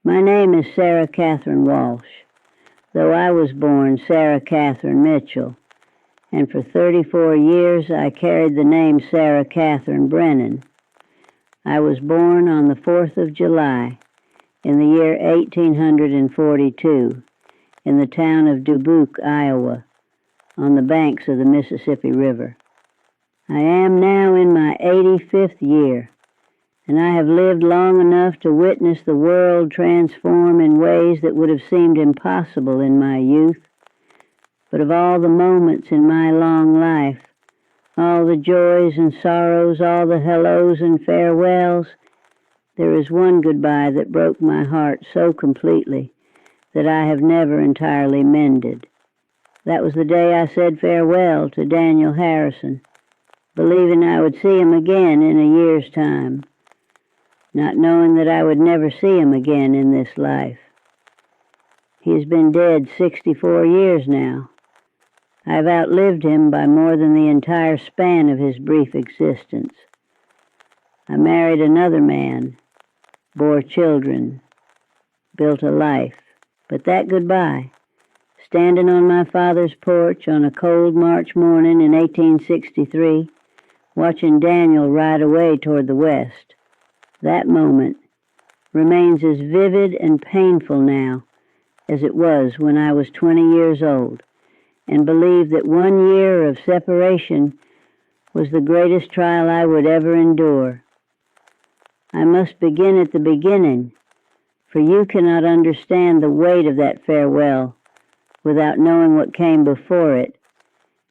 My name is Sarah Catherine Walsh, though I was born Sarah Catherine Mitchell, and for 34 years I carried the name Sarah Catherine Brennan. I was born on the 4th of July in the year 1842 in the town of Dubuque, Iowa, on the banks of the Mississippi River. I am now in my 85th year, and I have lived long enough to witness the world transform in ways that would have seemed impossible in my youth. But of all the moments in my long life, all the joys and sorrows, all the hellos and farewells, there is one goodbye that broke my heart so completely that I have never entirely mended. That was the day I said farewell to Daniel Harrison, believing I would see him again in a year's time, not knowing that I would never see him again in this life. He has been dead 64 years now. I have outlived him by more than the entire span of his brief existence. I married another man, bore children, built a life, but that goodbye, standing on my father's porch on a cold March morning in 1863, watching Daniel ride away toward the west, that moment remains as vivid and painful now as it was when I was 20 years old and believed that 1 year of separation was the greatest trial I would ever endure. I must begin at the beginning, for you cannot understand the weight of that farewell without knowing what came before it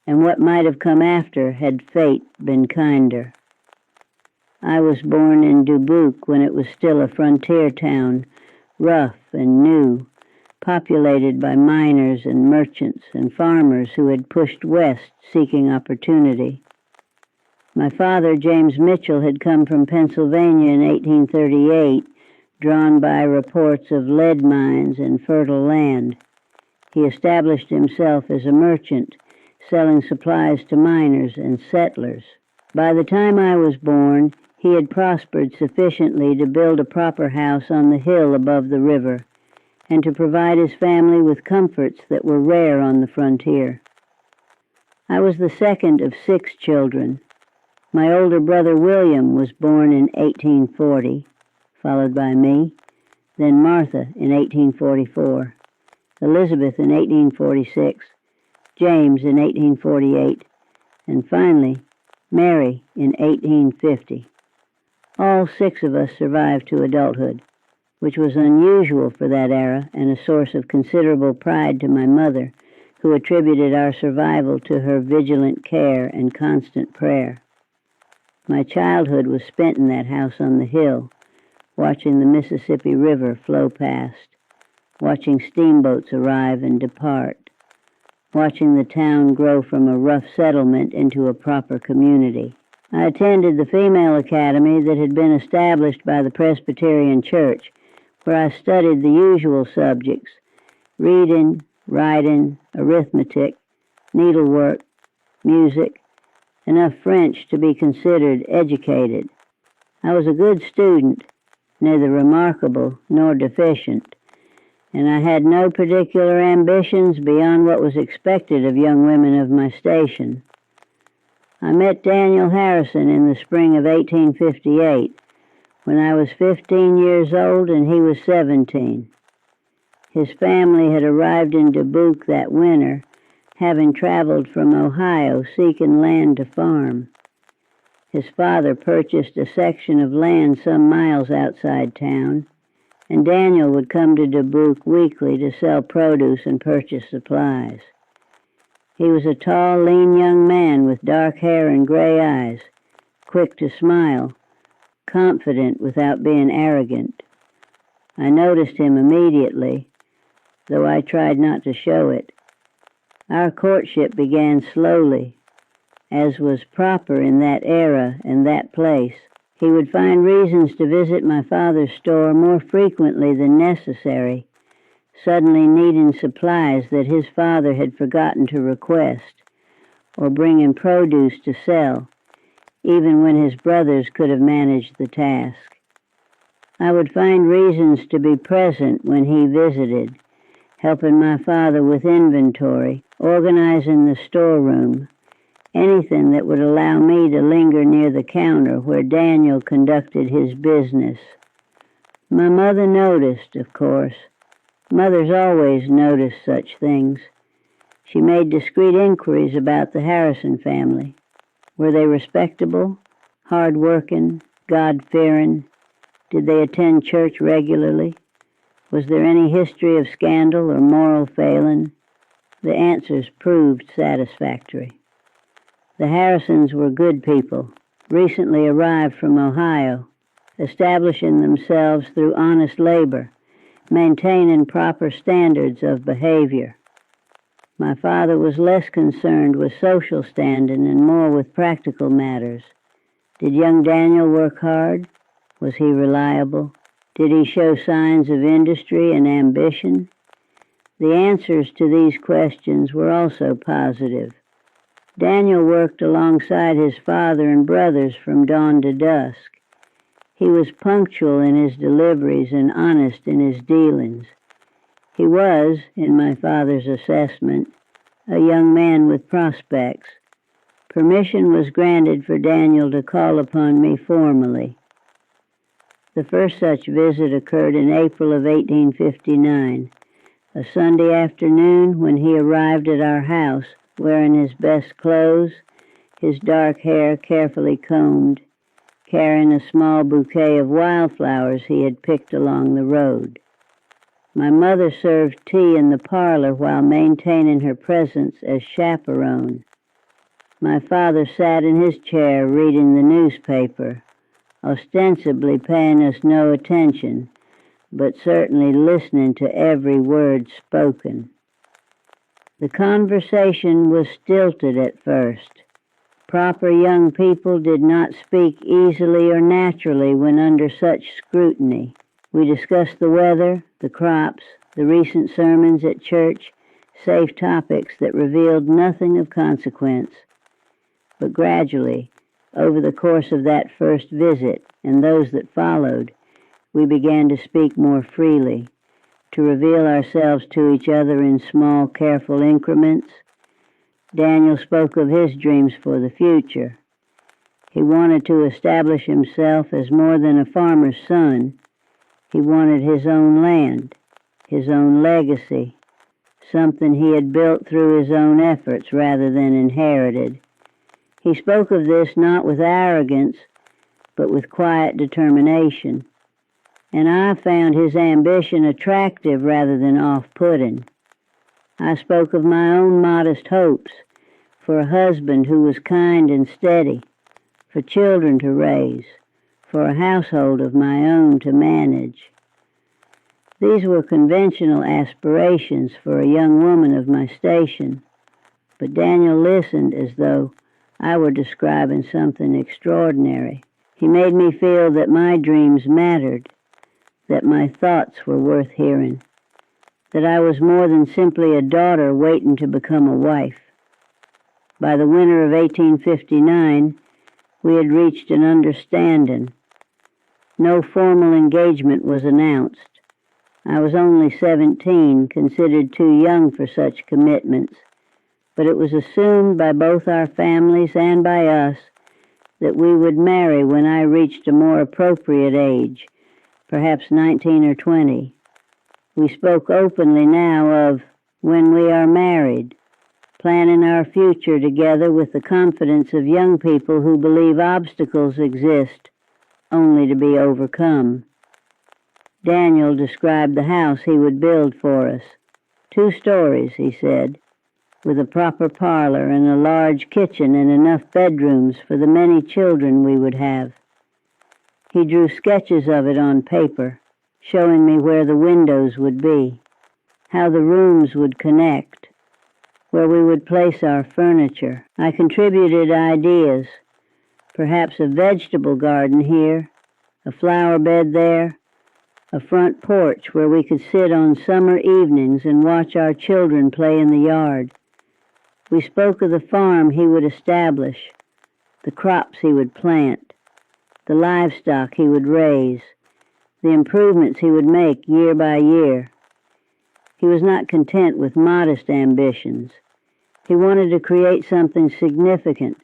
and what might have come after had fate been kinder. I was born in Dubuque when it was still a frontier town, rough and new, populated by miners and merchants and farmers who had pushed west seeking opportunity. My father, James Mitchell, had come from Pennsylvania in 1838, drawn by reports of lead mines and fertile land. He established himself as a merchant, selling supplies to miners and settlers. By the time I was born, he had prospered sufficiently to build a proper house on the hill above the river and to provide his family with comforts that were rare on the frontier. I was the second of 6 children. My older brother William was born in 1840, followed by me, then Martha in 1844, Elizabeth in 1846, James in 1848, and finally Mary in 1850. All 6 of us survived to adulthood, which was unusual for that era and a source of considerable pride to my mother, who attributed our survival to her vigilant care and constant prayer. My childhood was spent in that house on the hill, watching the Mississippi River flow past, watching steamboats arrive and depart, watching the town grow from a rough settlement into a proper community. I attended the female academy that had been established by the Presbyterian Church, where I studied the usual subjects: reading, writing, arithmetic, needlework, music, enough French to be considered educated. I was a good student, neither remarkable nor deficient, and I had no particular ambitions beyond what was expected of young women of my station. I met Daniel Harrison in the spring of 1858, when I was 15 years old and he was 17. His family had arrived in Dubuque that winter, having traveled from Ohio seeking land to farm. His father purchased a section of land some miles outside town, and Daniel would come to Dubuque weekly to sell produce and purchase supplies. He was a tall, lean young man with dark hair and gray eyes, quick to smile, confident without being arrogant. I noticed him immediately, though I tried not to show it. Our courtship began slowly, as was proper in that era and that place. He would find reasons to visit my father's store more frequently than necessary, suddenly needing supplies that his father had forgotten to request, or bring him produce to sell, even when his brothers could have managed the task. I would find reasons to be present when he visited, helping my father with inventory, organizing the storeroom, anything that would allow me to linger near the counter where Daniel conducted his business. My mother noticed, of course. Mothers always notice such things. She made discreet inquiries about the Harrison family. Were they respectable, hard-working, God-fearing? Did they attend church regularly? Was there any history of scandal or moral failing? The answers proved satisfactory. The Harrisons were good people, recently arrived from Ohio, establishing themselves through honest labor, maintaining proper standards of behavior. My father was less concerned with social standing and more with practical matters. Did young Daniel work hard? Was he reliable? Did he show signs of industry and ambition? The answers to these questions were also positive. Daniel worked alongside his father and brothers from dawn to dusk. He was punctual in his deliveries and honest in his dealings. He was, in my father's assessment, a young man with prospects. Permission was granted for Daniel to call upon me formally. The first such visit occurred in April of 1859, a Sunday afternoon when he arrived at our house wearing his best clothes, his dark hair carefully combed, carrying a small bouquet of wildflowers he had picked along the road. My mother served tea in the parlor while maintaining her presence as chaperone. My father sat in his chair reading the newspaper, ostensibly paying us no attention, but certainly listening to every word spoken. The conversation was stilted at first. Proper young people did not speak easily or naturally when under such scrutiny. We discussed the weather, the crops, the recent sermons at church, safe topics that revealed nothing of consequence. But gradually, over the course of that first visit and those that followed, we began to speak more freely, to reveal ourselves to each other in small, careful increments. Daniel spoke of his dreams for the future. He wanted to establish himself as more than a farmer's son. He wanted his own land, his own legacy, something he had built through his own efforts rather than inherited. He spoke of this not with arrogance, but with quiet determination. And I found his ambition attractive rather than off-putting. I spoke of my own modest hopes for a husband who was kind and steady, for children to raise, for a household of my own to manage. These were conventional aspirations for a young woman of my station, but Daniel listened as though I were describing something extraordinary. He made me feel that my dreams mattered, that my thoughts were worth hearing, that I was more than simply a daughter waiting to become a wife. By the winter of 1859, we had reached an understanding. No formal engagement was announced. I was only 17, considered too young for such commitments, but it was assumed by both our families and by us that we would marry when I reached a more appropriate age, perhaps 19 or 20. We spoke openly now of when we are married, planning our future together with the confidence of young people who believe obstacles exist only to be overcome. Daniel described the house he would build for us. 2 stories, he said, with a proper parlor and a large kitchen and enough bedrooms for the many children we would have. He drew sketches of it on paper, showing me where the windows would be, how the rooms would connect, where we would place our furniture. I contributed ideas, perhaps a vegetable garden here, a flower bed there, a front porch where we could sit on summer evenings and watch our children play in the yard. We spoke of the farm he would establish, the crops he would plant, the livestock he would raise, the improvements he would make year by year. He was not content with modest ambitions. He wanted to create something significant,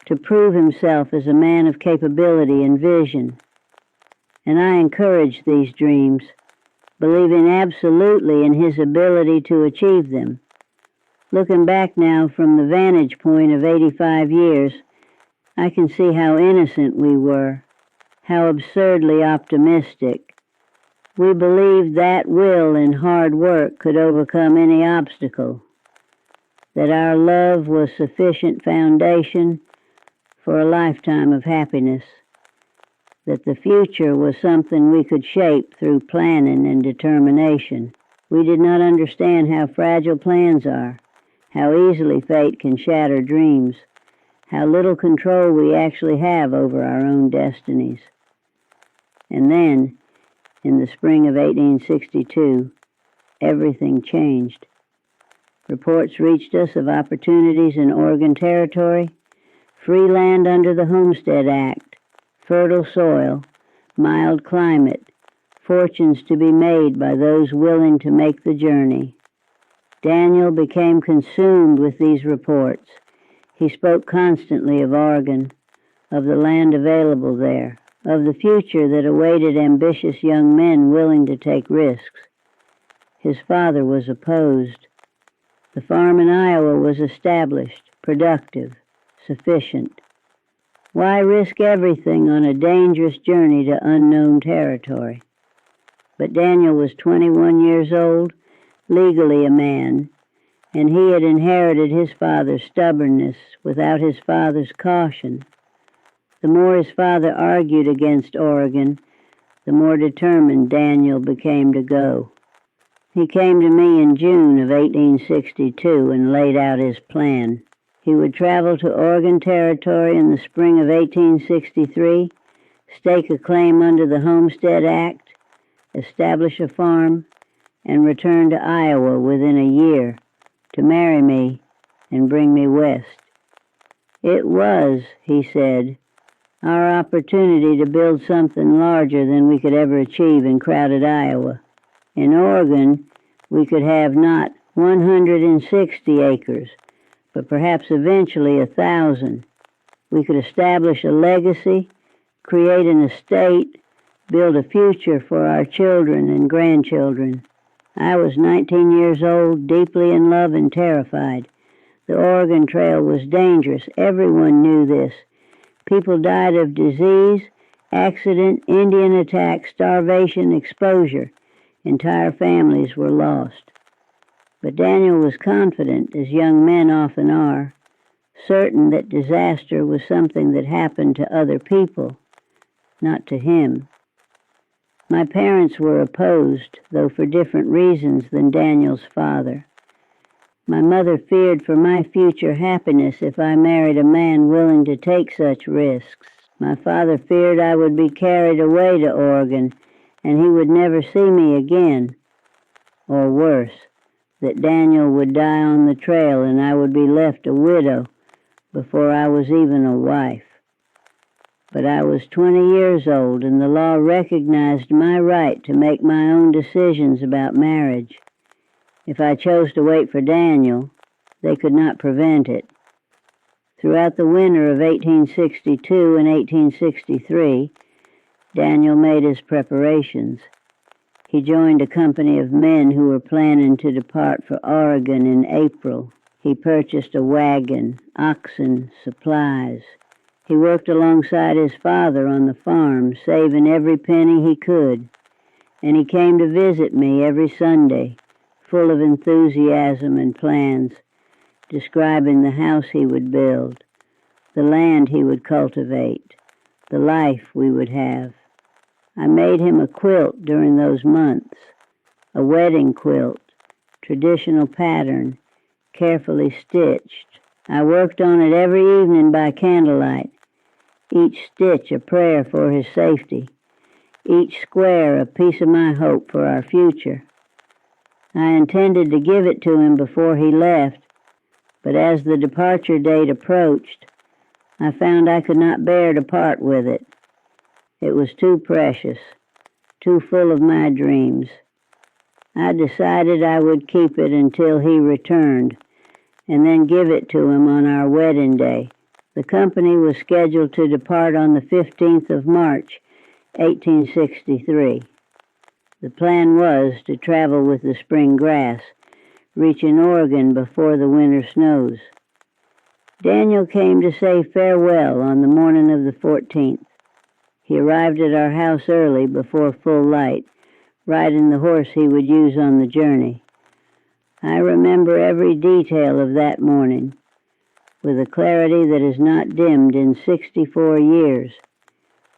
to prove himself as a man of capability and vision. And I encouraged these dreams, believing absolutely in his ability to achieve them. Looking back now from the vantage point of 85 years, I can see how innocent we were, how absurdly optimistic. We believed that will and hard work could overcome any obstacle, that our love was sufficient foundation for a lifetime of happiness, that the future was something we could shape through planning and determination. We did not understand how fragile plans are, how easily fate can shatter dreams, how little control we actually have over our own destinies. And then, in the spring of 1862, everything changed. Reports reached us of opportunities in Oregon Territory, free land under the Homestead Act, fertile soil, mild climate, fortunes to be made by those willing to make the journey. Daniel became consumed with these reports. He spoke constantly of Oregon, of the land available there, of the future that awaited ambitious young men willing to take risks. His father was opposed. The farm in Iowa was established, productive, sufficient. Why risk everything on a dangerous journey to unknown territory? But Daniel was 21 years old, legally a man, and he had inherited his father's stubbornness without his father's caution. The more his father argued against Oregon, the more determined Daniel became to go. He came to me in June of 1862 and laid out his plan. He would travel to Oregon Territory in the spring of 1863, stake a claim under the Homestead Act, establish a farm, and return to Iowa within a year to marry me and bring me west. It was, he said, our opportunity to build something larger than we could ever achieve in crowded Iowa. In Oregon, we could have not 160 acres, but perhaps eventually 1,000. We could establish a legacy, create an estate, build a future for our children and grandchildren. I was 19 years old, deeply in love and terrified. The Oregon Trail was dangerous. Everyone knew this. People died of disease, accident, Indian attack, starvation, exposure. Entire families were lost. But Daniel was confident, as young men often are, certain that disaster was something that happened to other people, not to him. My parents were opposed, though for different reasons than Daniel's father. My mother feared for my future happiness if I married a man willing to take such risks. My father feared I would be carried away to Oregon and he would never see me again. Or worse, that Daniel would die on the trail and I would be left a widow before I was even a wife. But I was 20 years old and the law recognized my right to make my own decisions about marriage. If I chose to wait for Daniel, they could not prevent it. Throughout the winter of 1862 and 1863, Daniel made his preparations. He joined a company of men who were planning to depart for Oregon in April. He purchased a wagon, oxen, supplies. He worked alongside his father on the farm, saving every penny he could. And he came to visit me every Sunday, full of enthusiasm and plans, describing the house he would build, the land he would cultivate, the life we would have. I made him a quilt during those months, a wedding quilt, traditional pattern, carefully stitched. I worked on it every evening by candlelight, each stitch a prayer for his safety, each square a piece of my hope for our future. I intended to give it to him before he left, but as the departure date approached, I found I could not bear to part with it. It was too precious. too full of my dreams. I decided I would keep it until he returned, and then give it to him on our wedding day. The company was scheduled to depart on the 15th of March, 1863. The plan was to travel with the spring grass, reaching Oregon before the winter snows. Daniel came to say farewell on the morning of the 14th. He arrived at our house early, before full light, riding the horse he would use on the journey. I remember every detail of that morning, with a clarity that is not dimmed in 64 years.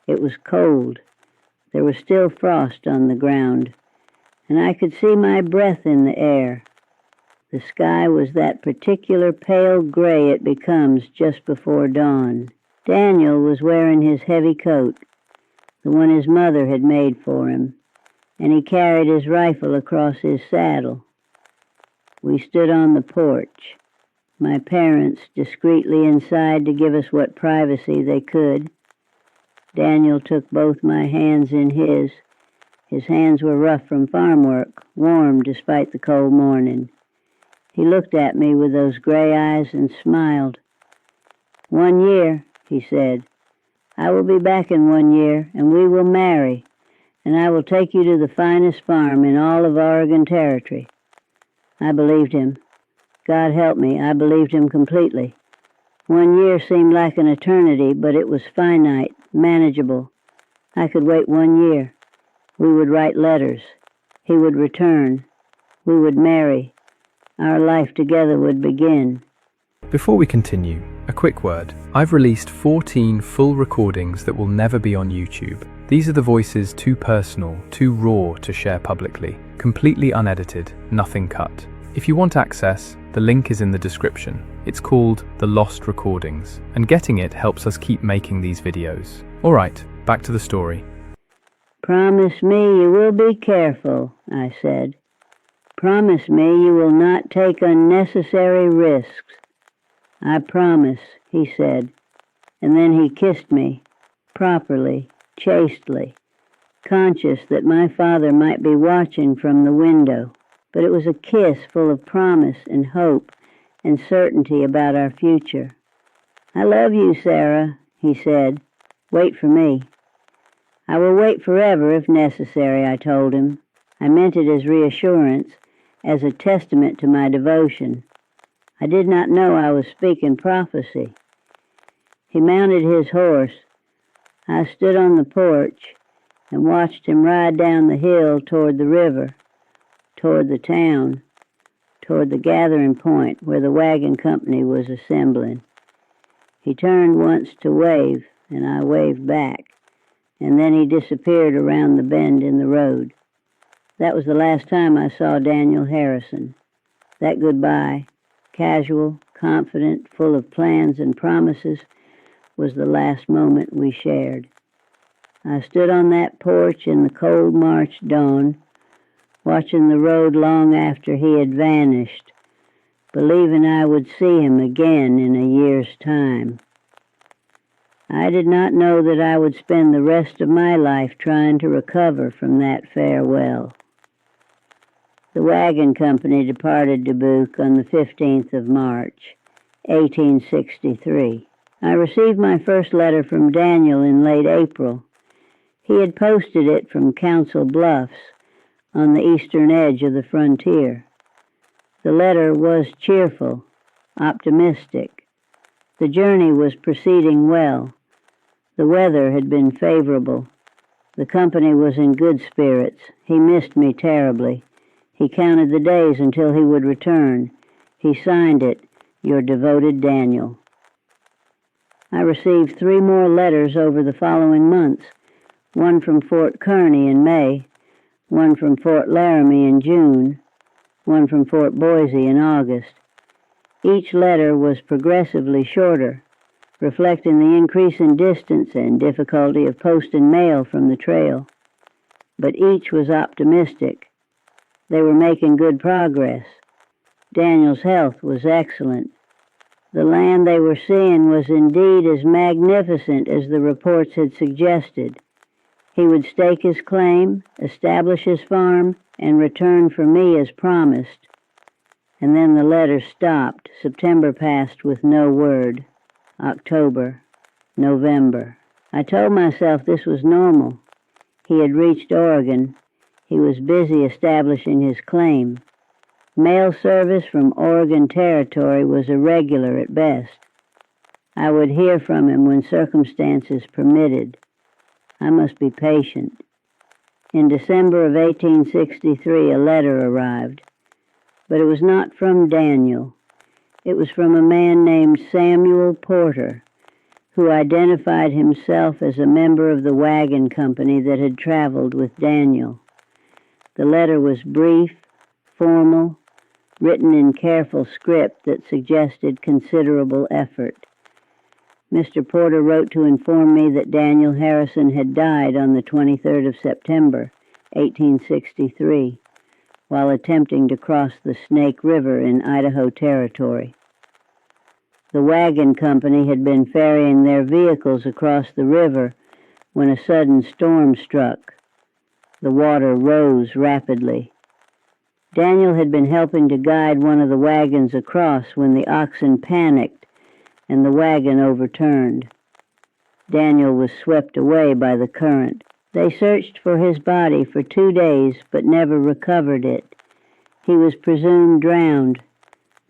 It was cold. There was still frost on the ground, and I could see my breath in the air. The sky was that particular pale gray it becomes just before dawn. Daniel was wearing his heavy coat, the one his mother had made for him, and he carried his rifle across his saddle. We stood on the porch, my parents discreetly inside to give us what privacy they could. Daniel took both my hands in his. His hands were rough from farm work, warm despite the cold morning. He looked at me with those gray eyes and smiled. 1 year, he said. I will be back in 1 year, and we will marry, and I will take you to the finest farm in all of Oregon Territory. I believed him. God help me, I believed him completely. 1 year seemed like an eternity, but it was finite, manageable. I could wait 1 year. We would write letters. He would return. We would marry. Our life together would begin. Before we continue, a quick word. I've released 14 full recordings that will never be on YouTube. These are the voices too personal, too raw to share publicly, completely unedited, nothing cut. If you want access, the link is in the description. It's called The Lost Recordings, and getting it helps us keep making these videos. Alright, back to the story. Promise me you will be careful, I said. Promise me you will not take unnecessary risks. I promise, he said, and then he kissed me, properly, chastely, conscious that my father might be watching from the window. But it was a kiss full of promise and hope and certainty about our future. I love you, Sarah, he said. Wait for me. I will wait forever if necessary, I told him. I meant it as reassurance, as a testament to my devotion. I did not know I was speaking prophecy. He mounted his horse. I stood on the porch and watched him ride down the hill toward the river, toward the town, toward the gathering point where the wagon company was assembling. He turned once to wave, and I waved back, and then he disappeared around the bend in the road. That was the last time I saw Daniel Harrison. That goodbye, casual, confident, full of plans and promises, was the last moment we shared. I stood on that porch in the cold March dawn, watching the road long after he had vanished, believing I would see him again in a year's time. I did not know that I would spend the rest of my life trying to recover from that farewell. The wagon company departed Dubuque on the 15th of March, 1863. I received my first letter from Daniel in late April. He had posted it from Council Bluffs on the eastern edge of the frontier. The letter was cheerful, optimistic. The journey was proceeding well. The weather had been favorable. The company was in good spirits. He missed me terribly. He counted the days until he would return. He signed it, Your devoted Daniel. I received 3 more letters over the following months, one from Fort Kearny in May, one from Fort Laramie in June, one from Fort Boise in August. Each letter was progressively shorter, reflecting the increase in distance and difficulty of posting mail from the trail. But each was optimistic. They were making good progress. Daniel's health was excellent. The land they were seeing was indeed as magnificent as the reports had suggested. He would stake his claim, establish his farm, and return for me as promised. And then the letter stopped. September passed with no word. October, November. I told myself this was normal. He had reached Oregon. He was busy establishing his claim. Mail service from Oregon Territory was irregular at best. I would hear from him when circumstances permitted. I must be patient. In December of 1863, a letter arrived, but it was not from Daniel. It was from a man named Samuel Porter, who identified himself as a member of the wagon company that had traveled with Daniel. The letter was brief, formal, written in careful script that suggested considerable effort. Mr. Porter wrote to inform me that Daniel Harrison had died on the 23rd of September, 1863, while attempting to cross the Snake River in Idaho Territory. The wagon company had been ferrying their vehicles across the river when a sudden storm struck. The water rose rapidly. Daniel had been helping to guide one of the wagons across when the oxen panicked and the wagon overturned. Daniel was swept away by the current. They searched for his body for 2 days, but never recovered it. He was presumed drowned.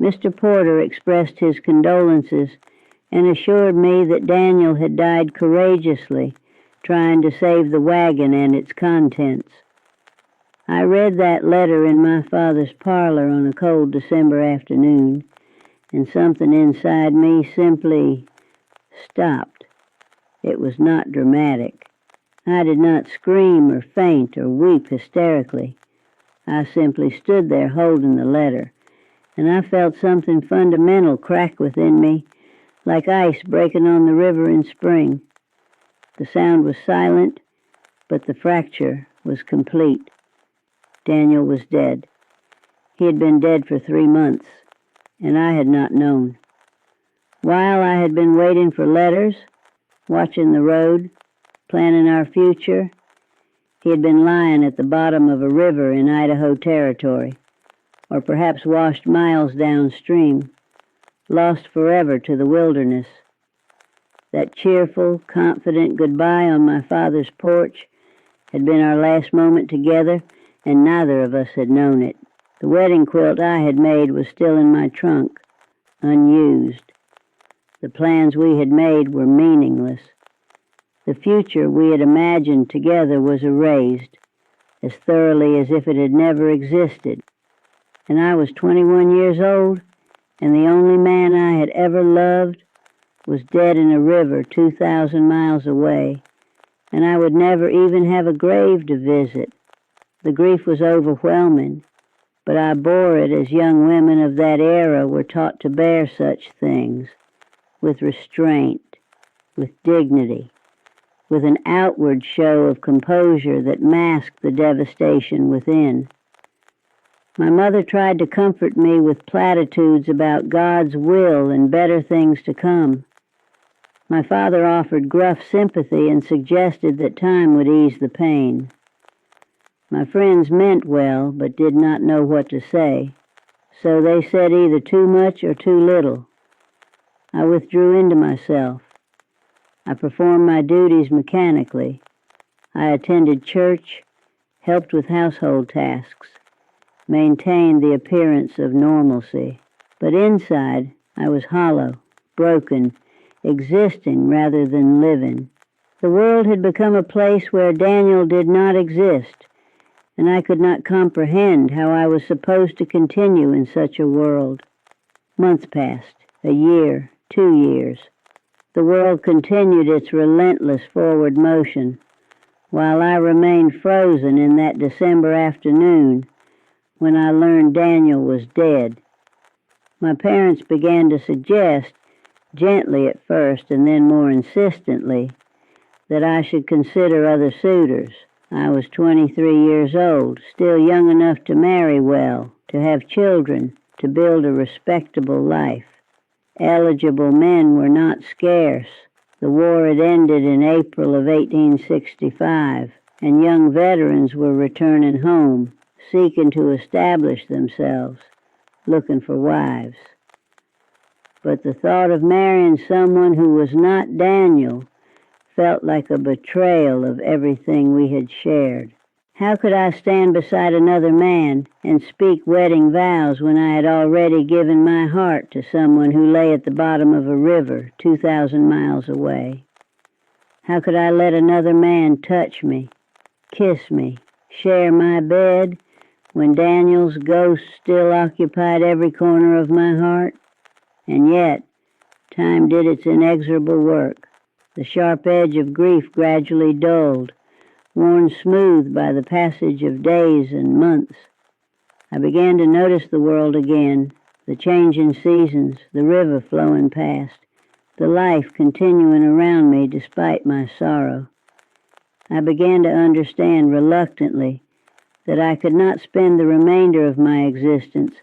Mr. Porter expressed his condolences and assured me that Daniel had died courageously, trying to save the wagon and its contents. I read that letter in my father's parlor on a cold December afternoon, and something inside me simply stopped. It was not dramatic. I did not scream or faint or weep hysterically. I simply stood there holding the letter, and I felt something fundamental crack within me, like ice breaking on the river in spring. The sound was silent, but the fracture was complete. Daniel was dead. He had been dead for 3 months, and I had not known. While I had been waiting for letters, watching the road, planning our future, he had been lying at the bottom of a river in Idaho Territory, or perhaps washed miles downstream, lost forever to the wilderness. That cheerful, confident goodbye on my father's porch had been our last moment together, and neither of us had known it. The wedding quilt I had made was still in my trunk, unused. The plans we had made were meaningless. The future we had imagined together was erased, as thoroughly as if it had never existed. And I was 21 years old, and the only man I had ever loved was dead in a river 2,000 miles away, and I would never even have a grave to visit. The grief was overwhelming, but I bore it as young women of that era were taught to bear such things, with restraint, with dignity, with an outward show of composure that masked the devastation within. My mother tried to comfort me with platitudes about God's will and better things to come. My father offered gruff sympathy and suggested that time would ease the pain. My friends meant well, but did not know what to say, so they said either too much or too little. I withdrew into myself. I performed my duties mechanically. I attended church, helped with household tasks, maintained the appearance of normalcy. But inside, I was hollow, broken, existing rather than living. The world had become a place where Daniel did not exist, and I could not comprehend how I was supposed to continue in such a world. Months passed, a year, 2 years. The world continued its relentless forward motion, while I remained frozen in that December afternoon when I learned Daniel was dead. My parents began to suggest, gently at first and then more insistently, that I should consider other suitors. I was 23 years old, still young enough to marry well, to have children, to build a respectable life. Eligible men were not scarce. The war had ended in April of 1865, and young veterans were returning home, seeking to establish themselves, looking for wives. But the thought of marrying someone who was not Daniel felt like a betrayal of everything we had shared. How could I stand beside another man and speak wedding vows when I had already given my heart to someone who lay at the bottom of a river 2,000 miles away? How could I let another man touch me, kiss me, share my bed, when Daniel's ghost still occupied every corner of my heart? And yet, time did its inexorable work. The sharp edge of grief gradually dulled, worn smooth by the passage of days and months. I began to notice the world again, the changing seasons, the river flowing past, the life continuing around me despite my sorrow. I began to understand reluctantly that I could not spend the remainder of my existence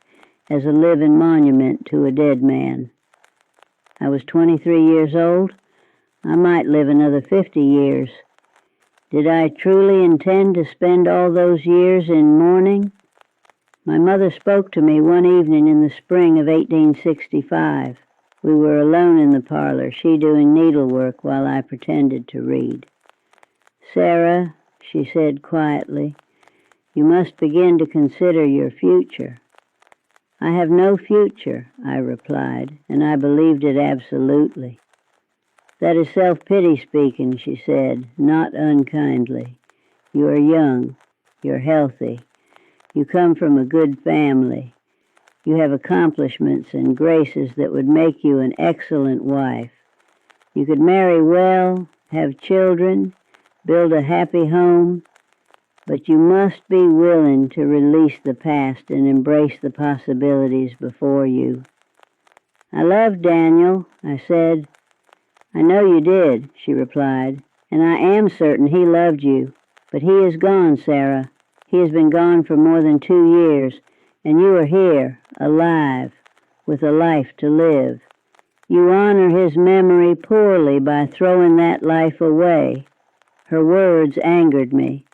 as a living monument to a dead man. I was 23 years old. I might live another 50 years. Did I truly intend to spend all those years in mourning? My mother spoke to me one evening in the spring of 1865. We were alone in the parlor, she doing needlework while I pretended to read. "Sarah," she said quietly, "you must begin to consider your future." "I have no future," I replied, and I believed it absolutely. "That is self-pity speaking," she said, not unkindly. "You are young. You're healthy. You come from a good family. You have accomplishments and graces that would make you an excellent wife. You could marry well, have children, build a happy home, but you must be willing to release the past and embrace the possibilities before you." "I loved Daniel," I said. "I know you did," she replied, "and I am certain he loved you. But he is gone, Sarah. He has been gone for more than 2 years, and you are here, alive, with a life to live. You honor his memory poorly by throwing that life away." Her words angered me,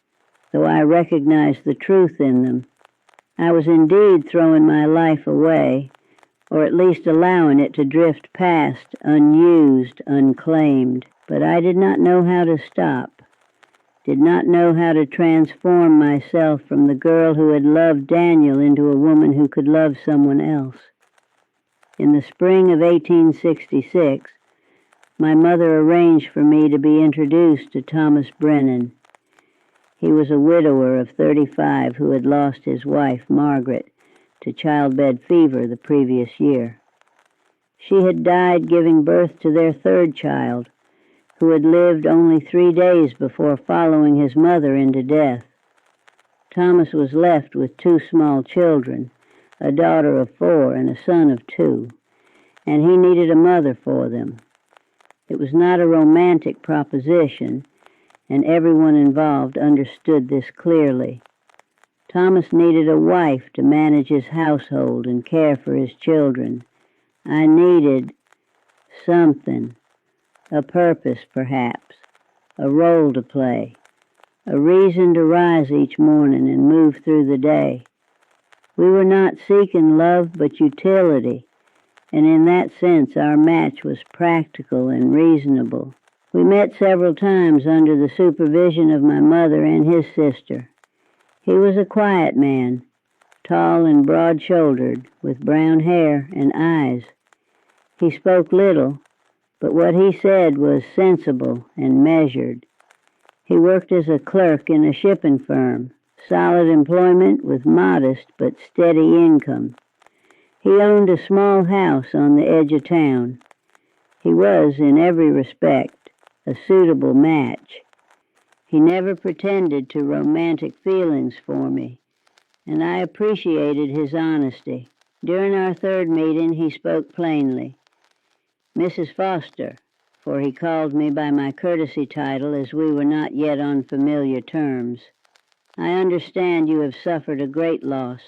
though I recognized the truth in them. I was indeed throwing my life away, or at least allowing it to drift past, unused, unclaimed. But I did not know how to stop, did not know how to transform myself from the girl who had loved Daniel into a woman who could love someone else. In the spring of 1866, my mother arranged for me to be introduced to Thomas Brennan. He was a widower of 35 who had lost his wife, Margaret, to childbed fever the previous year. She had died giving birth to their 3rd child, who had lived only 3 days before following his mother into death. Thomas was left with 2 small children, a daughter of 4 and a son of 2, and he needed a mother for them. It was not a romantic proposition, and everyone involved understood this clearly. Thomas needed a wife to manage his household and care for his children. I needed something, a purpose perhaps, a role to play, a reason to rise each morning and move through the day. We were not seeking love but utility, and in that sense our match was practical and reasonable. We met several times under the supervision of my mother and his sister. He was a quiet man, tall and broad-shouldered, with brown hair and eyes. He spoke little, but what he said was sensible and measured. He worked as a clerk in a shipping firm, solid employment with modest but steady income. He owned a small house on the edge of town. He was, in every respect, a suitable match. He never pretended to romantic feelings for me, and I appreciated his honesty. During our 3rd meeting, he spoke plainly. "Mrs. Foster," for he called me by my courtesy title as we were not yet on familiar terms, "I understand you have suffered a great loss.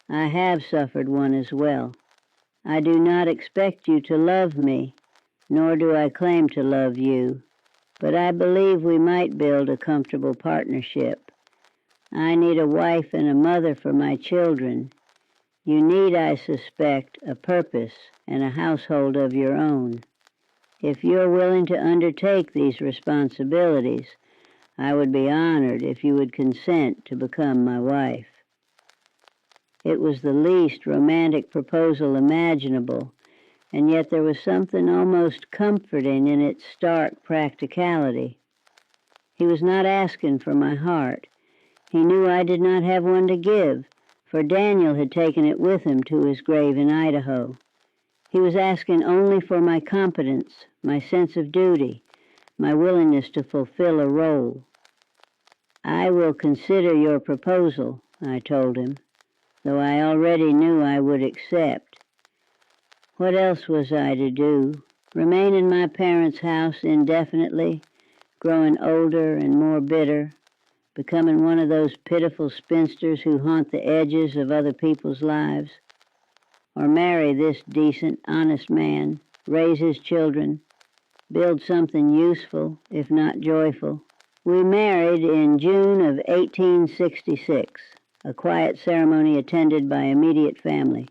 I have suffered one as well. I do not expect you to love me, nor do I claim to love you, but I believe we might build a comfortable partnership. I need a wife and a mother for my children. You need, I suspect, a purpose and a household of your own. If you're willing to undertake these responsibilities, I would be honored if you would consent to become my wife. It was the least romantic proposal imaginable, and yet there was something almost comforting in its stark practicality. He was not asking for my heart. He knew I did not have one to give, for Daniel had taken it with him to his grave in Idaho. He was asking only for my competence, my sense of duty, my willingness to fulfill a role. I will consider your proposal, I told him, though I already knew I would accept. What else was I to do? Remain in my parents' house indefinitely, growing older and more bitter, becoming one of those pitiful spinsters who haunt the edges of other people's lives? Or marry this decent, honest man, raise his children, build something useful, if not joyful? We married in June of 1866, a quiet ceremony attended by immediate family.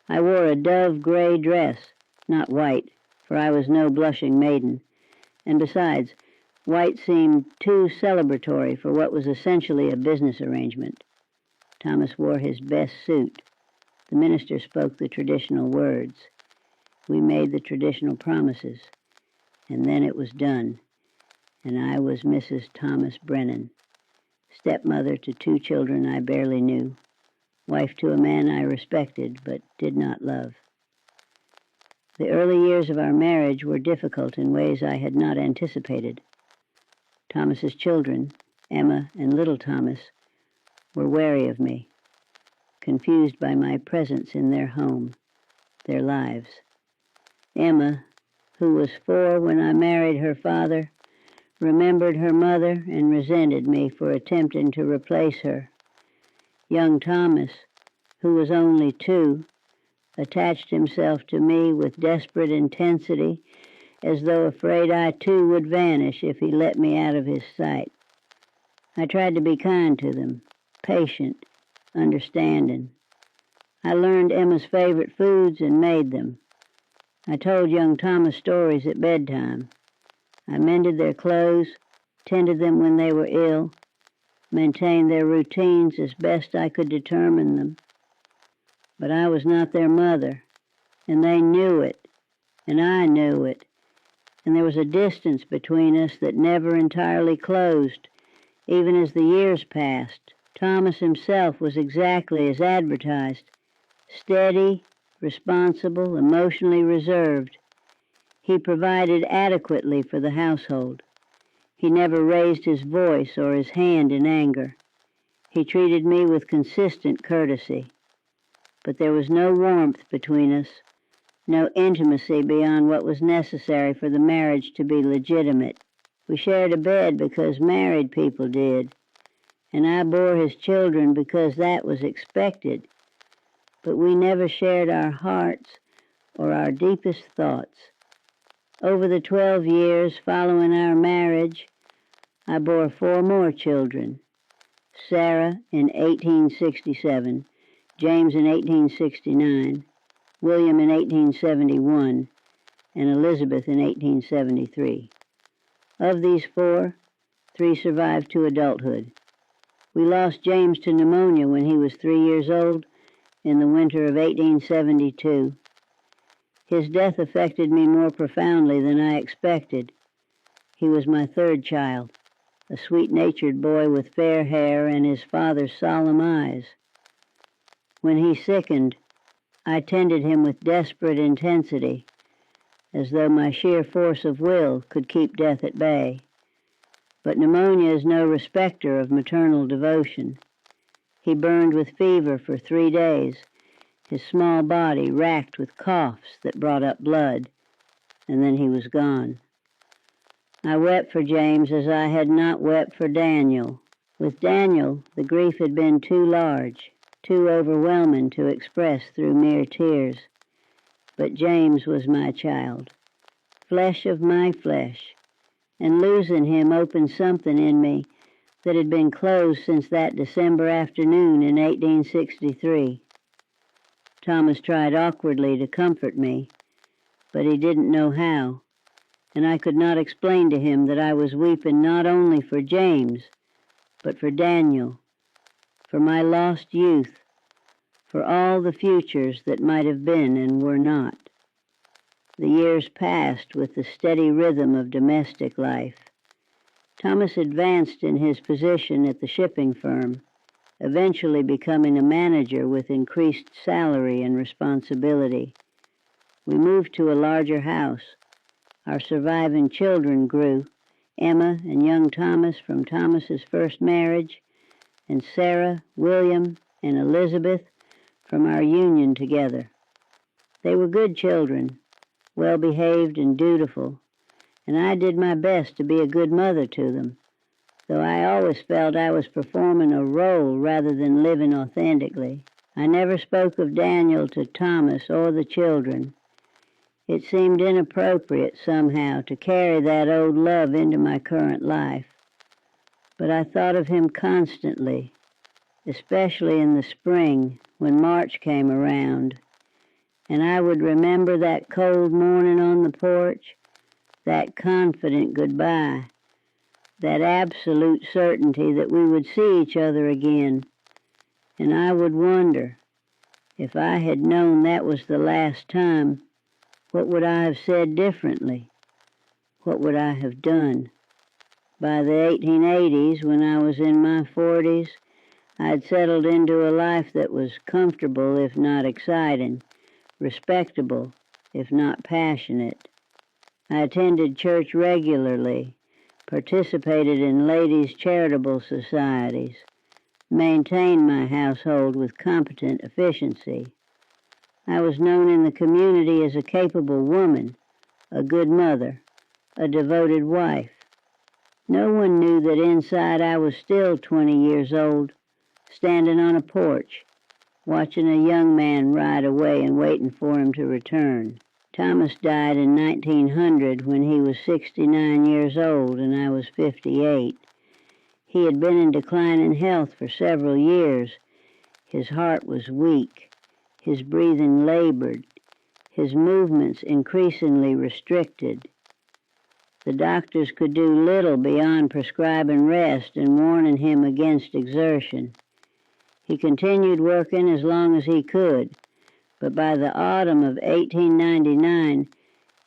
I wore a dove gray dress, not white, for I was no blushing maiden, and besides, white seemed too celebratory for what was essentially a business arrangement. Thomas wore his best suit. The minister spoke the traditional words. We made the traditional promises, and then it was done, and I was Mrs. Thomas Brennan, stepmother to 2 children I barely knew, wife to a man I respected but did not love. The early years of our marriage were difficult in ways I had not anticipated. Thomas's children, Emma and little Thomas, were wary of me, confused by my presence in their home, their lives. Emma, who was 4 when I married her father, remembered her mother and resented me for attempting to replace her. Young Thomas, who was only 2, attached himself to me with desperate intensity, as though afraid I too would vanish if he let me out of his sight. I tried to be kind to them, patient, understanding. I learned Emma's favorite foods and made them. I told young Thomas stories at bedtime. I mended their clothes, tended them when they were ill, maintained their routines as best I could determine them. But I was not their mother, and they knew it, and I knew it, and there was a distance between us that never entirely closed, even as the years passed. Thomas himself was exactly as advertised, steady, responsible, emotionally reserved. He provided adequately for the household. He never raised his voice or his hand in anger. He treated me with consistent courtesy. But there was no warmth between us, no intimacy beyond what was necessary for the marriage to be legitimate. We shared a bed because married people did, and I bore his children because that was expected. But we never shared our hearts or our deepest thoughts. Over the 12 years following our marriage, I bore 4 more children. Sarah in 1867, James in 1869, William in 1871, and Elizabeth in 1873. Of these 4, 3 survived to adulthood. We lost James to pneumonia when he was 3 years old in the winter of 1872. His death affected me more profoundly than I expected. He was my 3rd child, a sweet-natured boy with fair hair and his father's solemn eyes. When he sickened, I tended him with desperate intensity, as though my sheer force of will could keep death at bay. But pneumonia is no respecter of maternal devotion. He burned with fever for 3 days, his small body racked with coughs that brought up blood, and then he was gone. I wept for James as I had not wept for Daniel. With Daniel, the grief had been too large, too overwhelming to express through mere tears. But James was my child, flesh of my flesh, and losing him opened something in me that had been closed since that December afternoon in 1863. Thomas tried awkwardly to comfort me, but he didn't know how, and I could not explain to him that I was weeping not only for James, but for Daniel, for my lost youth, for all the futures that might have been and were not. The years passed with the steady rhythm of domestic life. Thomas advanced in his position at the shipping firm, eventually becoming a manager with increased salary and responsibility. We moved to a larger house. Our surviving children grew, Emma and young Thomas from Thomas's first marriage, and Sarah, William, and Elizabeth from our union together. They were good children, well-behaved and dutiful, and I did my best to be a good mother to them, though I always felt I was performing a role rather than living authentically. I never spoke of Daniel to Thomas or the children. It seemed inappropriate somehow to carry that old love into my current life, but I thought of him constantly, especially in the spring when March came around, and I would remember that cold morning on the porch, that confident goodbye, that absolute certainty that we would see each other again, and I would wonder, if I had known that was the last time, what would I have said differently? What would I have done? By the 1880s, when I was in my 40s, I had settled into a life that was comfortable if not exciting, respectable if not passionate. I attended church regularly, participated in ladies' charitable societies, maintained my household with competent efficiency. I was known in the community as a capable woman, a good mother, a devoted wife. No one knew that inside I was still 20 years old, standing on a porch, watching a young man ride away and waiting for him to return. Thomas died in 1900 when he was 69 years old and I was 58. He had been in declining health for several years. His heart was weak, his breathing labored, his movements increasingly restricted. The doctors could do little beyond prescribing rest and warning him against exertion. He continued working as long as he could, but by the autumn of 1899,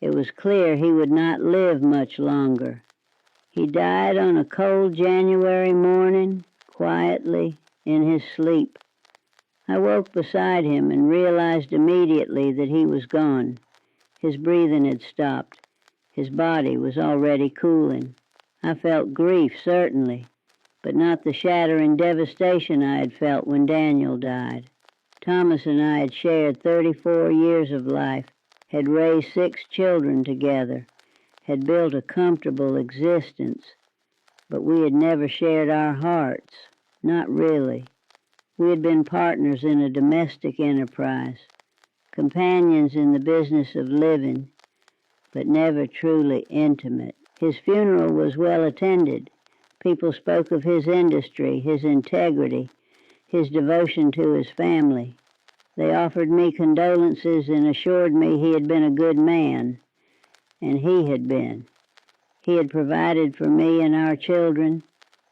it was clear he would not live much longer. He died on a cold January morning, quietly, in his sleep. I woke beside him and realized immediately that he was gone. His breathing had stopped. His body was already cooling. I felt grief, certainly, but not the shattering devastation I had felt when Daniel died. Thomas and I had shared 34 years of life, had raised 6 children together, had built a comfortable existence, but we had never shared our hearts, not really. We had been partners in a domestic enterprise, companions in the business of living, but never truly intimate. His funeral was well attended. People spoke of his industry, his integrity, his devotion to his family. They offered me condolences and assured me he had been a good man, and he had been. He had provided for me and our children,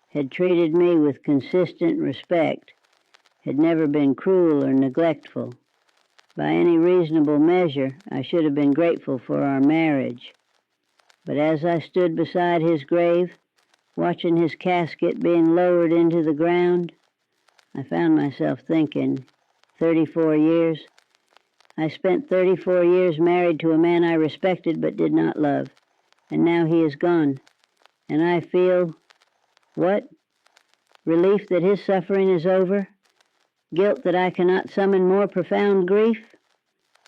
had treated me with consistent respect, had never been cruel or neglectful. By any reasonable measure, I should have been grateful for our marriage. But as I stood beside his grave, watching his casket being lowered into the ground, I found myself thinking, 34 years. I spent 34 years married to a man I respected but did not love, and now he is gone. And I feel, what? Relief that his suffering is over? Guilt that I cannot summon more profound grief?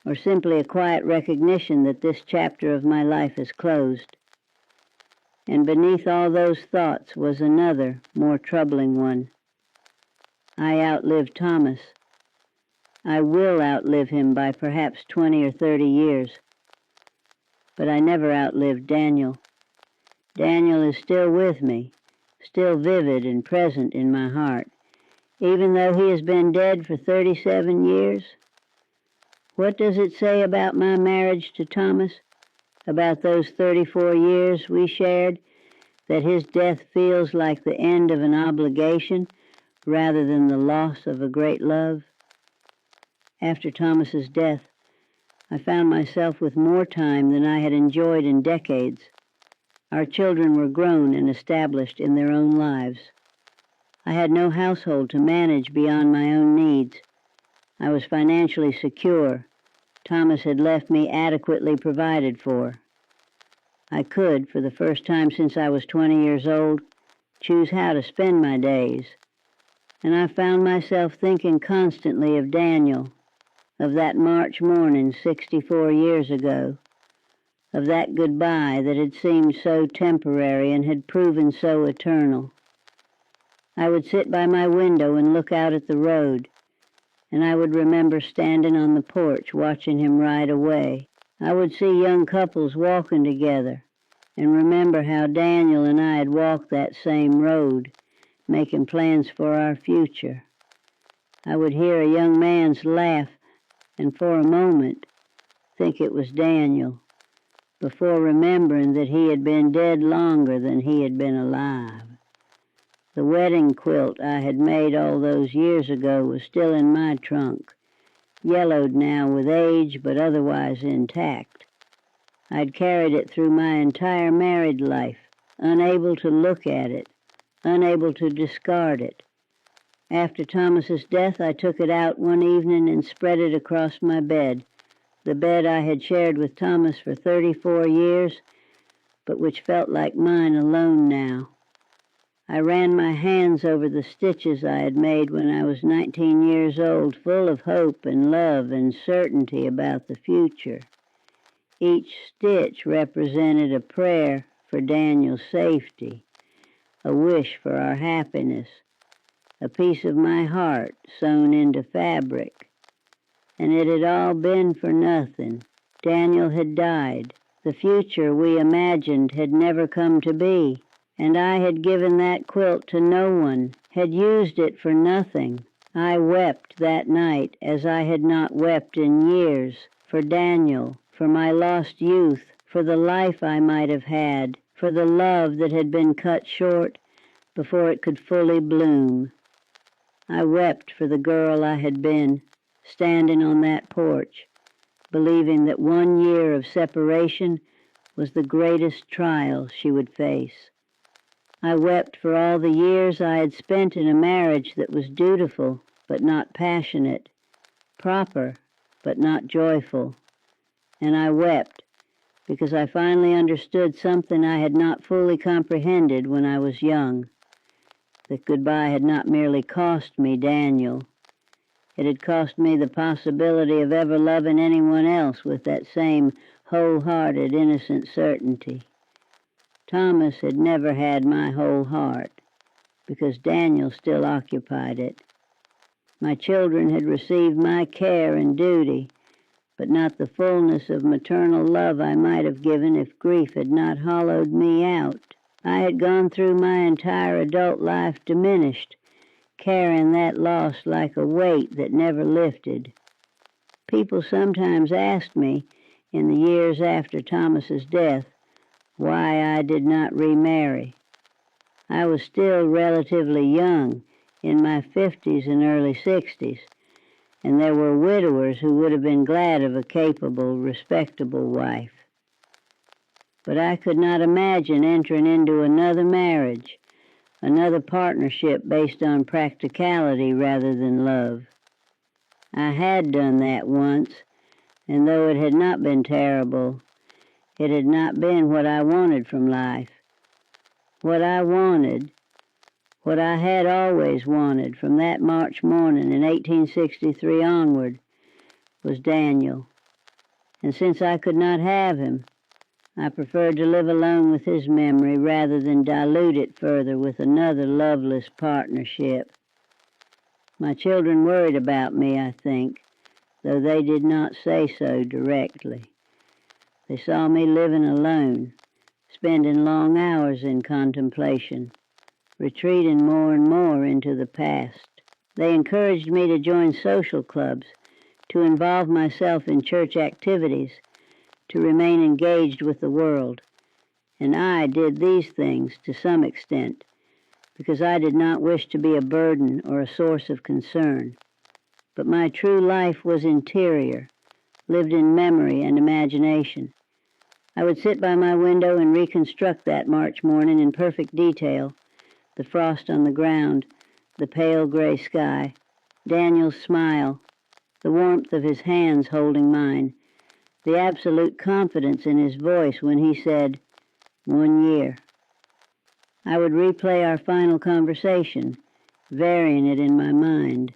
Or simply a quiet recognition that this chapter of my life is closed? And beneath all those thoughts was another, more troubling one. I outlived Thomas. I will outlive him by perhaps 20 or 30 years. But I never outlived Daniel. Daniel is still with me, still vivid and present in my heart, even though he has been dead for 37 years. What does it say about my marriage to Thomas, about those 34 years we shared, that his death feels like the end of an obligation rather than the loss of a great love? After Thomas's death, I found myself with more time than I had enjoyed in decades. Our children were grown and established in their own lives. I had no household to manage beyond my own needs. I was financially secure. Thomas had left me adequately provided for. I could, for the first time since I was 20 years old, choose how to spend my days. And I found myself thinking constantly of Daniel, of that March morning 64 years ago, of that goodbye that had seemed so temporary and had proven so eternal. I would sit by my window and look out at the road, and I would remember standing on the porch watching him ride away. I would see young couples walking together and remember how Daniel and I had walked that same road, making plans for our future. I would hear a young man's laugh and for a moment think it was Daniel, before remembering that he had been dead longer than he had been alive. The wedding quilt I had made all those years ago was still in my trunk, yellowed now with age but otherwise intact. I'd carried it through my entire married life, unable to look at it, unable to discard it. After Thomas's death, I took it out one evening and spread it across my bed, the bed I had shared with Thomas for 34 years, but which felt like mine alone now. I ran my hands over the stitches I had made when I was 19 years old, full of hope and love and certainty about the future. Each stitch represented a prayer for Daniel's safety, a wish for our happiness, a piece of my heart sewn into fabric. And it had all been for nothing. Daniel had died. The future we imagined had never come to be. And I had given that quilt to no one, had used it for nothing. I wept that night as I had not wept in years, for Daniel, for my lost youth, for the life I might have had, for the love that had been cut short before it could fully bloom. I wept for the girl I had been, standing on that porch, believing that 1 year of separation was the greatest trial she would face. I wept for all the years I had spent in a marriage that was dutiful but not passionate, proper but not joyful. And I wept because I finally understood something I had not fully comprehended when I was young, that goodbye had not merely cost me Daniel. It had cost me the possibility of ever loving anyone else with that same wholehearted, innocent certainty. Thomas had never had my whole heart, because Daniel still occupied it. My children had received my care and duty, but not the fullness of maternal love I might have given if grief had not hollowed me out. I had gone through my entire adult life diminished, carrying that loss like a weight that never lifted. People sometimes asked me, in the years after Thomas's death, why I did not remarry. I was still relatively young, in my 50s and early 60s, and there were widowers who would have been glad of a capable, respectable wife. But I could not imagine entering into another marriage, another partnership based on practicality rather than love. I had done that once, and though it had not been terrible, it had not been what I wanted from life. What I wanted, what I had always wanted from that March morning in 1863 onward, was Daniel. And since I could not have him, I preferred to live alone with his memory rather than dilute it further with another loveless partnership. My children worried about me, I think, though they did not say so directly. They saw me living alone, spending long hours in contemplation, retreating more and more into the past. They encouraged me to join social clubs, to involve myself in church activities, to remain engaged with the world. And I did these things to some extent because I did not wish to be a burden or a source of concern. But my true life was interior, lived in memory and imagination. I would sit by my window and reconstruct that March morning in perfect detail, the frost on the ground, the pale gray sky, Daniel's smile, the warmth of his hands holding mine, the absolute confidence in his voice when he said, 1 year. I would replay our final conversation, varying it in my mind,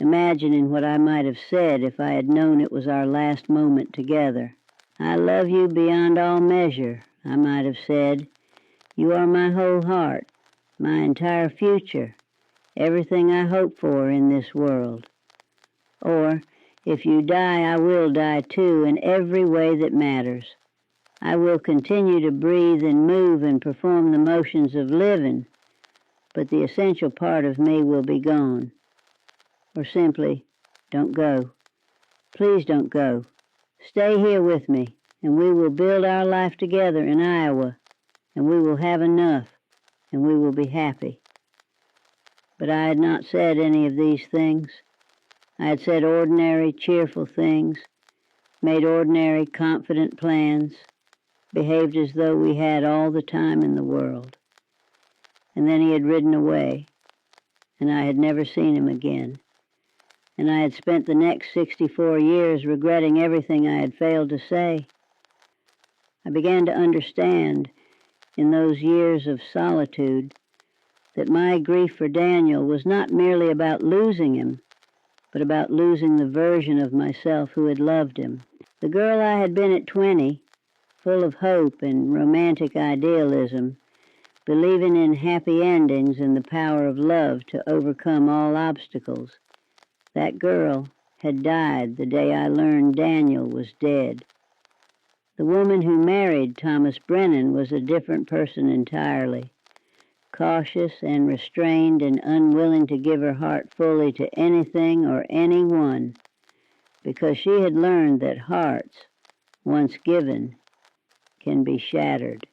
imagining what I might have said if I had known it was our last moment together. I love you beyond all measure, I might have said. You are my whole heart, my entire future, everything I hope for in this world. Or, if you die, I will die too in every way that matters. I will continue to breathe and move and perform the motions of living, but the essential part of me will be gone. Or simply, don't go. Please don't go. Stay here with me, and we will build our life together in Iowa, and we will have enough, and we will be happy. But I had not said any of these things. I had said ordinary, cheerful things, made ordinary, confident plans, behaved as though we had all the time in the world. And then he had ridden away, and I had never seen him again. And I had spent the next 64 years regretting everything I had failed to say. I began to understand, in those years of solitude, that my grief for Daniel was not merely about losing him, but about losing the version of myself who had loved him. The girl I had been at 20, full of hope and romantic idealism, believing in happy endings and the power of love to overcome all obstacles, that girl had died the day I learned Daniel was dead. The woman who married Thomas Brennan was a different person entirely, cautious and restrained and unwilling to give her heart fully to anything or anyone, because she had learned that hearts, once given, can be shattered.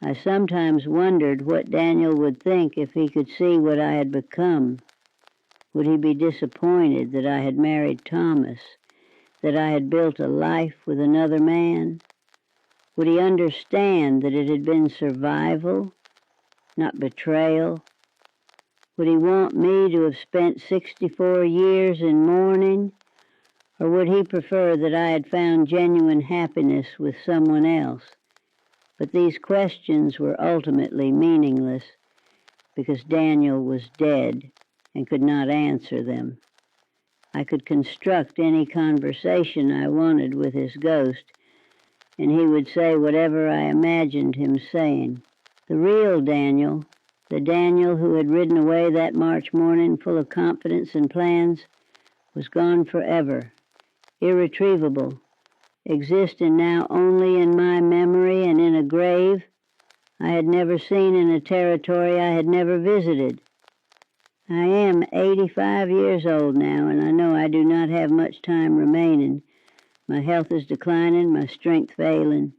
I sometimes wondered what Daniel would think if he could see what I had become. Would he be disappointed that I had married Thomas, that I had built a life with another man? Would he understand that it had been survival, not betrayal? Would he want me to have spent 64 years in mourning, or would he prefer that I had found genuine happiness with someone else? But these questions were ultimately meaningless because Daniel was dead and could not answer them. I could construct any conversation I wanted with his ghost, and he would say whatever I imagined him saying. The real Daniel, the Daniel who had ridden away that March morning full of confidence and plans, was gone forever, irretrievable, existing now only in my memory and in a grave I had never seen in a territory I had never visited. I am 85 years old now, and I know I do not have much time remaining. My health is declining, my strength failing.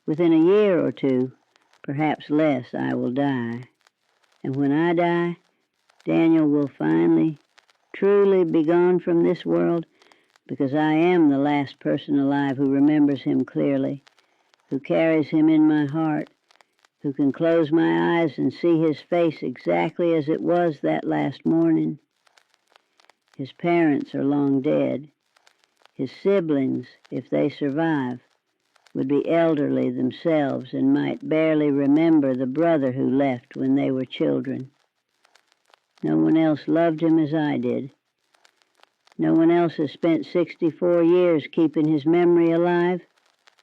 Within a year or two, perhaps less, I will die. And when I die, Daniel will finally, truly be gone from this world, because I am the last person alive who remembers him clearly, who carries him in my heart, who can close my eyes and see his face exactly as it was that last morning. His parents are long dead. His siblings, if they survive, would be elderly themselves and might barely remember the brother who left when they were children. No one else loved him as I did. No one else has spent 64 years keeping his memory alive,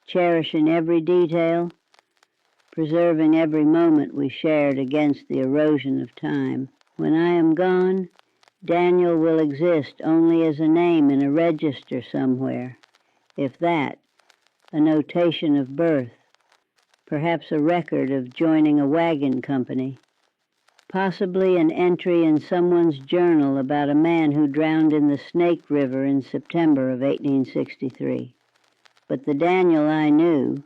cherishing every detail, preserving every moment we shared against the erosion of time. When I am gone, Daniel will exist only as a name in a register somewhere, if that, a notation of birth, perhaps a record of joining a wagon company, possibly an entry in someone's journal about a man who drowned in the Snake River in September of 1863. But the Daniel I knew,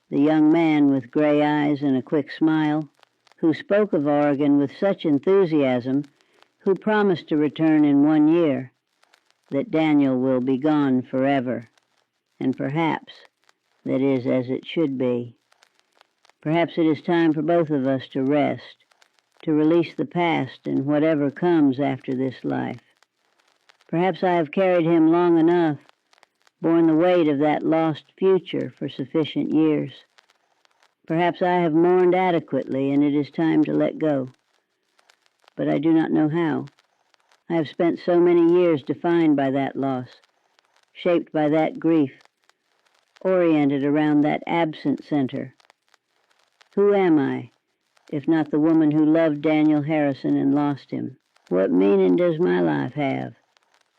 the young man with gray eyes and a quick smile, who spoke of Oregon with such enthusiasm, who promised to return in 1 year, that Daniel will be gone forever, and perhaps that is as it should be. Perhaps it is time for both of us to rest, to release the past and whatever comes after this life. Perhaps I have carried him long enough, borne the weight of that lost future for sufficient years. Perhaps I have mourned adequately and it is time to let go. But I do not know how. I have spent so many years defined by that loss, shaped by that grief, oriented around that absent center. Who am I, if not the woman who loved Daniel Harrison and lost him? What meaning does my life have,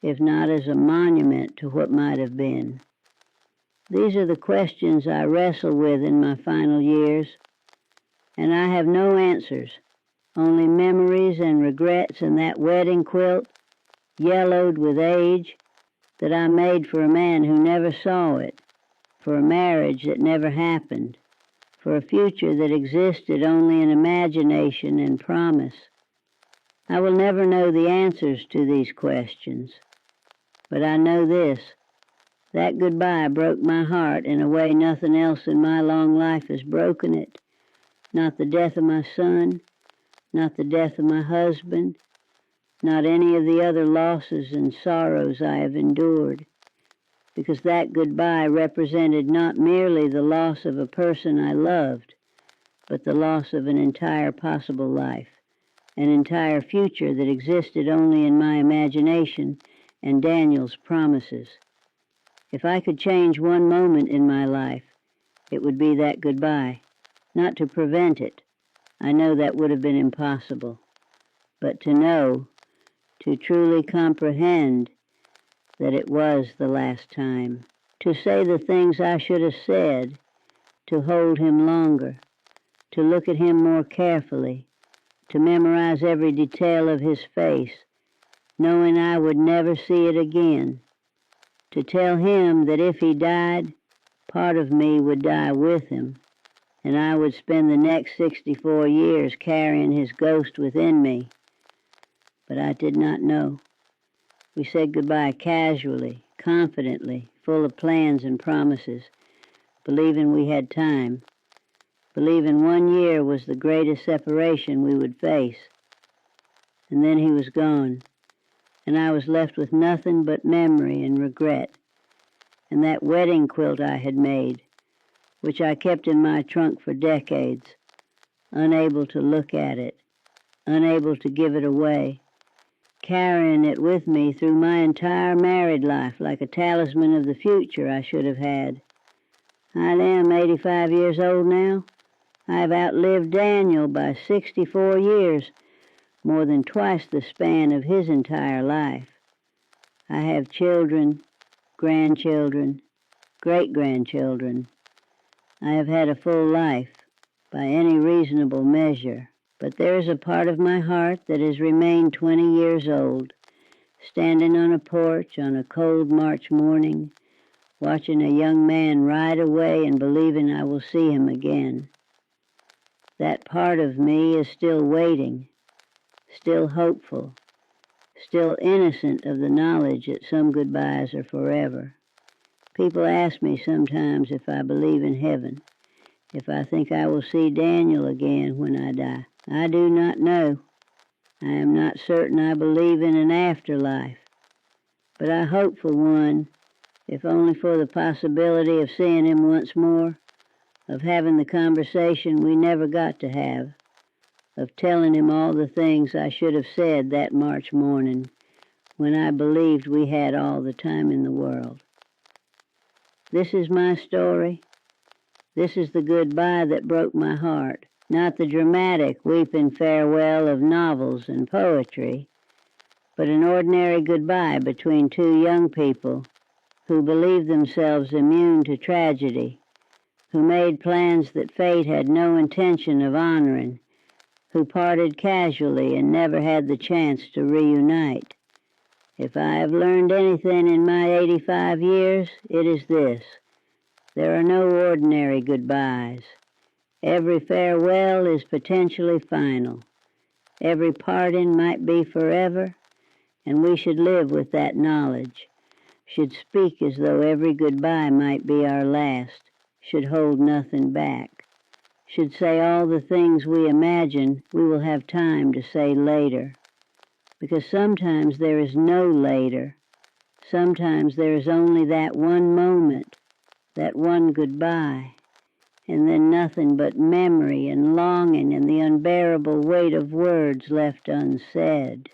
if not as a monument to what might have been? These are the questions I wrestle with in my final years, and I have no answers, only memories and regrets and that wedding quilt, yellowed with age, that I made for a man who never saw it, for a marriage that never happened, for a future that existed only in imagination and promise. I will never know the answers to these questions, but I know this. That goodbye broke my heart in a way nothing else in my long life has broken it. Not the death of my son, not the death of my husband, not any of the other losses and sorrows I have endured, because that goodbye represented not merely the loss of a person I loved, but the loss of an entire possible life, an entire future that existed only in my imagination and Daniel's promises. If I could change one moment in my life, it would be that goodbye. Not to prevent it. I know that would have been impossible. But to know, to truly comprehend that it was the last time. To say the things I should have said, to hold him longer, to look at him more carefully, to memorize every detail of his face, knowing I would never see it again. To tell him that if he died, part of me would die with him, and I would spend the next 64 years carrying his ghost within me. But I did not know. We said goodbye casually, confidently, full of plans and promises, believing we had time, believing 1 year was the greatest separation we would face. And then he was gone, and I was left with nothing but memory and regret, and that wedding quilt I had made, which I kept in my trunk for decades, unable to look at it, unable to give it away, carrying it with me through my entire married life like a talisman of the future I should have had. I am 85 years old now. I have outlived Daniel by 64 years, more than twice the span of his entire life. I have children, grandchildren, great-grandchildren. I have had a full life, by any reasonable measure, but there is a part of my heart that has remained 20 years old, standing on a porch on a cold March morning, watching a young man ride away and believing I will see him again. That part of me is still waiting, still hopeful, still innocent of the knowledge that some goodbyes are forever. People ask me sometimes if I believe in heaven, if I think I will see Daniel again when I die. I do not know. I am not certain I believe in an afterlife, but I hope for one, if only for the possibility of seeing him once more, of having the conversation we never got to have, of telling him all the things I should have said that March morning when I believed we had all the time in the world. This is my story. This is the goodbye that broke my heart, not the dramatic weeping farewell of novels and poetry, but an ordinary goodbye between two young people who believed themselves immune to tragedy, who made plans that fate had no intention of honoring, who parted casually and never had the chance to reunite. If I have learned anything in my 85 years, it is this: there are no ordinary goodbyes. Every farewell is potentially final. Every parting might be forever, and we should live with that knowledge, should speak as though every goodbye might be our last, should hold nothing back, should say all the things we imagine we will have time to say later. Because sometimes there is no later. Sometimes there is only that one moment, that one goodbye, and then nothing but memory and longing and the unbearable weight of words left unsaid.